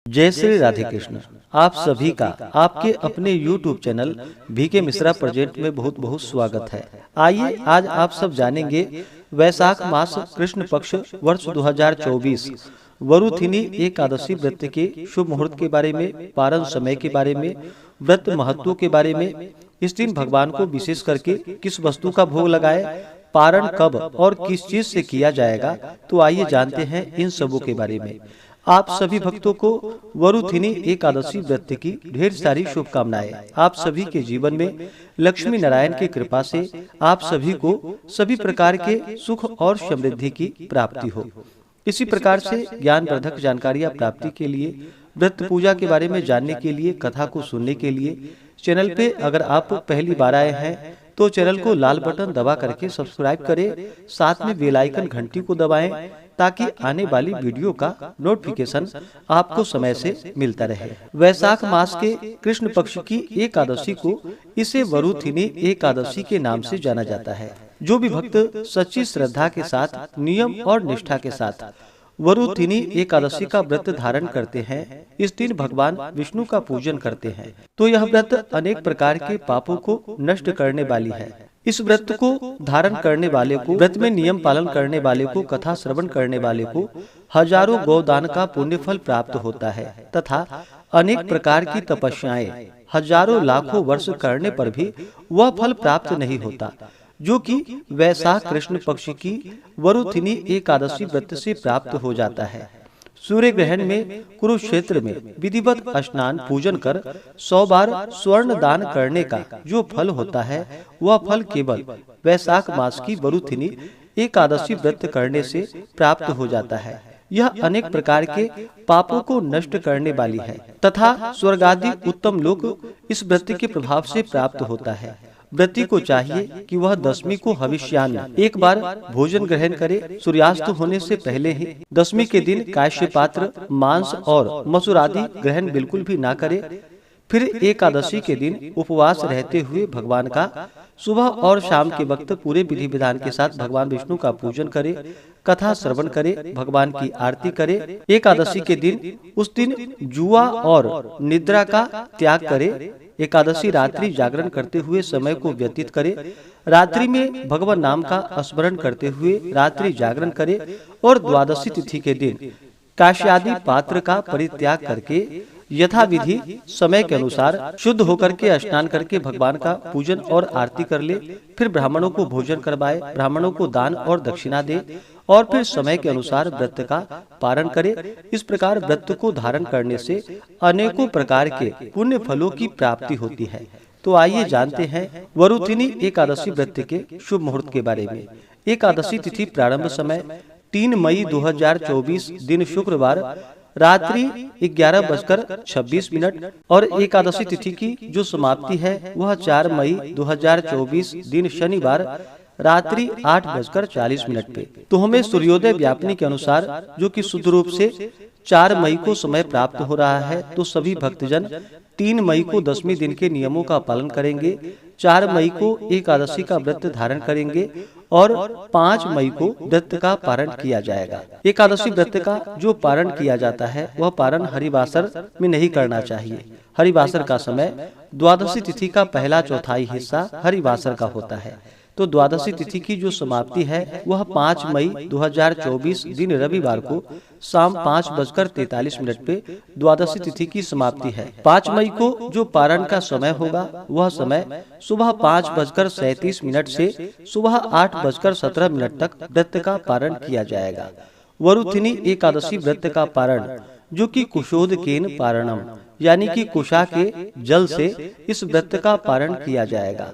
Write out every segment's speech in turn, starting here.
जय श्री राधे कृष्ण। आप सभी का आपके अपने YouTube channel VK Mishra project में बहुत बहुत स्वागत है। आइए आज आप सब जानेंगे वैशाख मास कृष्ण पक्ष वर्ष 2024 वरुथिनी एकादशी व्रत के शुभ मुहूर्त के बारे में, पारण समय के बारे में, व्रत महत्व के बारे में, इस दिन भगवान को विशेष करके किस वस्तु का भोग लगाए, पारण कब और किस चीज से किया जाएगा। तो आइए जानते हैं इन सबों के बारे में। आप सभी भक्तों को वरुथिनी एकादशी व्रत की ढेर सारी शुभकामनाएं। आप सभी के जीवन में लक्ष्मी नारायण की कृपा से आप सभी को सभी प्रकार के सुख और समृद्धि की प्राप्ति हो। इसी प्रकार से ज्ञानवर्धक जानकारियां प्राप्ति के लिए, व्रत पूजा के बारे में जानने के लिए, कथा को सुनने के लिए चैनल पे अगर आप पहली बार आए हैं तो चैनल को लाल बटन दबा करके सब्सक्राइब करें, साथ में बेल आइकन घंटी को दबाएं ताकि आने वाली वीडियो का नोटिफिकेशन आपको समय से मिलता रहे। वैशाख मास के कृष्ण पक्ष की एकादशी को इसे वरुथिनी एकादशी के नाम से जाना जाता है। जो भी भक्त सच्ची श्रद्धा के साथ, नियम और निष्ठा के साथ वरुथिनी एकादशी का व्रत धारण करते हैं, इस दिन भगवान विष्णु का पूजन करते हैं, तो यह व्रत अनेक प्रकार के पापों को नष्ट करने वाली है। इस व्रत को धारण करने वाले को, व्रत में नियम पालन करने वाले को, कथा श्रवण करने वाले को हजारों गोदान का पुण्य फल प्राप्त होता है तथा अनेक प्रकार की तपस्याएं हजारों लाखों वर्ष करने पर भी वह फल प्राप्त नहीं होता, जो कि वैशाख कृष्ण पक्ष की वरुथिनी एकादशी व्रत से प्राप्त हो जाता है। सूर्य ग्रहण में कुरुक्षेत्र में विधिवत स्नान पूजन कर 100 बार स्वर्ण दान करने का जो फल होता है, वह फल केवल वैशाख मास की वरुथिनी एकादशी व्रत करने से प्राप्त हो जाता है। यह अनेक प्रकार के पापों को नष्ट करने वाली है तथा स्वर्गादि उत्तम लोक इस व्रत के प्रभाव से प्राप्त होता है। व्रती को चाहिए कि वह दशमी को हविष्यान्न एक बार भोजन ग्रहण करे। सूर्यास्त होने से पहले ही दशमी के दिन काश्य पात्र, मांस और मसूर आदि ग्रहण बिल्कुल भी ना करे। फिर एकादशी के दिन उपवास रहते हुए भगवान का सुबह और शाम के वक्त पूरे विधि विधान के साथ भगवान विष्णु का पूजन करे, कथा श्रवण करे, भगवान की आरती करे। एकादशी के दिन उस दिन जुआ और निद्रा का त्याग करे। एकादशी रात्रि जागरण करते हुए समय को व्यतीत करे। रात्रि में भगवान नाम का स्मरण करते हुए रात्रि जागरण करे और द्वादशी तिथि के दिन काश्यादि पात्र का परित्याग करके यथा विधि समय के अनुसार शुद्ध होकर के स्नान करके भगवान का पूजन और आरती कर ले। फिर ब्राह्मणों को भोजन करवाए, ब्राह्मणों को दान और दक्षिणा दे और फिर समय के अनुसार व्रत का पारण करे। इस प्रकार व्रत को धारण करने से अनेकों प्रकार के पुण्य फलों की प्राप्ति होती है। तो आइए जानते हैं वरुथिनी एकादशी व्रत के शुभ मुहूर्त के बारे में। एकादशी तिथि प्रारंभ समय 3 मई 2024 दिन शुक्रवार रात्रि 11:26 और एकादशी तिथि की जो समाप्ति है वह 4 मई 2024 दिन शनिवार रात्रि 8:40 पे। तो हमें सूर्योदय व्यापनी के अनुसार जो कि शुद्ध रूप से 4 मई को समय प्राप्त हो रहा है, तो सभी भक्तजन 3 मई को दशमी दिन के नियमों का पालन करेंगे, 4 मई को एकादशी का व्रत धारण करेंगे और 5 मई को व्रत का पारण किया जाएगा। एकादशी व्रत का जो पारण किया जाता है वह पारण हरिवासर में नहीं करना चाहिए। हरिवासर का समय द्वादशी तिथि का पहला चौथाई हिस्सा हरिवासर का होता है। तो द्वादशी तिथि की जो समाप्ति है वह 5 मई 2024 दिन रविवार को शाम 5:43 पे द्वादशी तिथि की समाप्ति है। 5 मई को जो पारण का समय होगा वह समय सुबह 5:37 से सुबह 8:17 तक व्रत का पारण किया जाएगा। वरुथिनी एकादशी व्रत का पारण जो कि कुशोदकेन पारणम यानी कि कुशा के जल से इस व्रत का पारण किया जाएगा।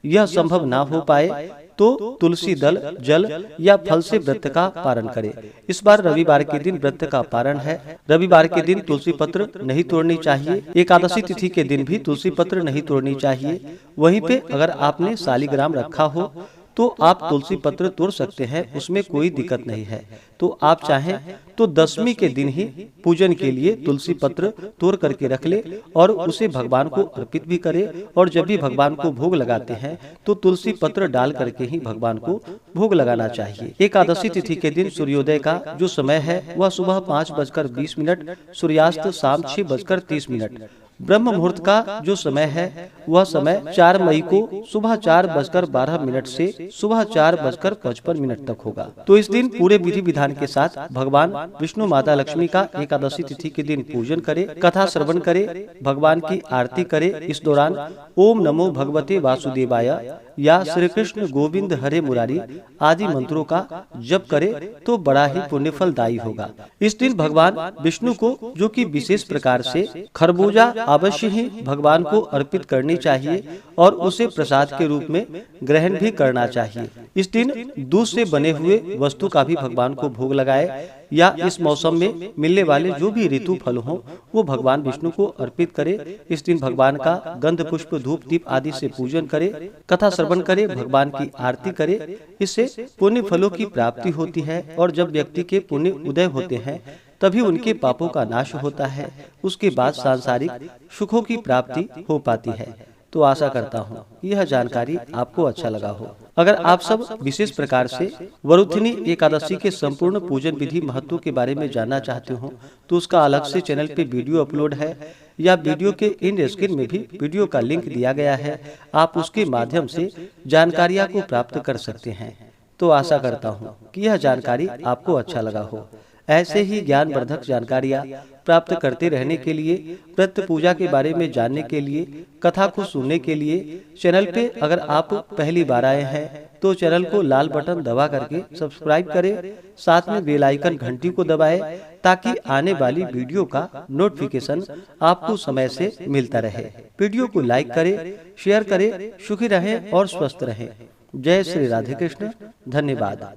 यह संभव ना हो पाए तो तुलसी दल, जल या फल से व्रत का पारण करें। इस बार रविवार के दिन व्रत का पारण है। रविवार के दिन तुलसी पत्र नहीं तोड़नी चाहिए। एकादशी तिथि के दिन भी तुलसी पत्र नहीं तोड़नी चाहिए। वहीं पे अगर आपने शालिग्राम रखा हो तो आप तुलसी पत्र तोड़ सकते हैं, उसमें कोई दिक्कत नहीं है। तो आप चाहें तो दशमी के दिन ही पूजन के लिए तुलसी पत्र तोड़ करके रख ले और उसे भगवान को अर्पित भी करे। और जब भी भगवान को भोग लगाते हैं तो तुलसी पत्र डाल करके ही भगवान को भोग लगाना चाहिए। एकादशी तिथि के दिन सूर्योदय का जो समय है वह सुबह 5:20, सूर्यास्त शाम 6:30। ब्रह्म मुहूर्त का जो समय है वह समय 4 मई को सुबह 4:12 से सुबह 4:55 तक होगा। तो इस दिन पूरे विधि विधान के साथ भगवान विष्णु माता लक्ष्मी का एकादशी तिथि के दिन पूजन करे, कथा श्रवण करे, भगवान की आरती करे। इस दौरान ओम नमो भगवते वासुदेवाय या श्री कृष्ण गोविंद हरे मुरारी आदि मंत्रों का जप करे तो बड़ा ही पुण्यफलदायी होगा। इस दिन भगवान विष्णु को जो कि विशेष प्रकार से खरबूजा अवश्य ही भगवान को अर्पित करनी चाहिए और उसे प्रसाद के रूप में ग्रहण भी करना चाहिए। इस दिन दूध से बने हुए वस्तु का भी भगवान को भोग लगाए या इस मौसम में मिलने वाले जो भी ऋतु फल हो वो भगवान विष्णु को अर्पित करे। इस दिन भगवान का गंध पुष्प धूप दीप आदि से पूजन करे, कथा श्रवण करे, भगवान की आरती करे। इससे पुण्य फलों की प्राप्ति होती है और जब व्यक्ति के पुण्य उदय होते हैं तभी उनके पापों का नाश होता है। उसके बाद सांसारिक सुखों की प्राप्ति हो पाती है। तो आशा करता हूँ यह जानकारी आपको अच्छा लगा हो। अगर आप सब विशेष प्रकार से वरुथिनी एकादशी के संपूर्ण पूजन विधि महत्व के बारे में जानना चाहते हो तो उसका अलग से चैनल पे वीडियो अपलोड है या वीडियो के इन स्क्रीन में भी वीडियो का लिंक दिया गया है। आप उसके माध्यम से जानकारियाँ को प्राप्त कर सकते हैं। तो आशा करता हूँ कि यह जानकारी आपको अच्छा लगा हो। ऐसे ही ज्ञानवर्धक जानकारियाँ प्राप्त करते रहने के लिए, व्रत पूजा के बारे में जानने के लिए, कथा को सुनने के लिए चैनल पे अगर आप पहली बार आए हैं तो चैनल को लाल बटन दबा करके सब्सक्राइब करें, साथ में बेल आइकन घंटी को दबाएं ताकि आने वाली वीडियो का नोटिफिकेशन आपको समय से मिलता रहे। वीडियो को लाइक करें, शेयर करें। सुखी रहें और स्वस्थ रहें। जय श्री राधे कृष्ण। धन्यवाद।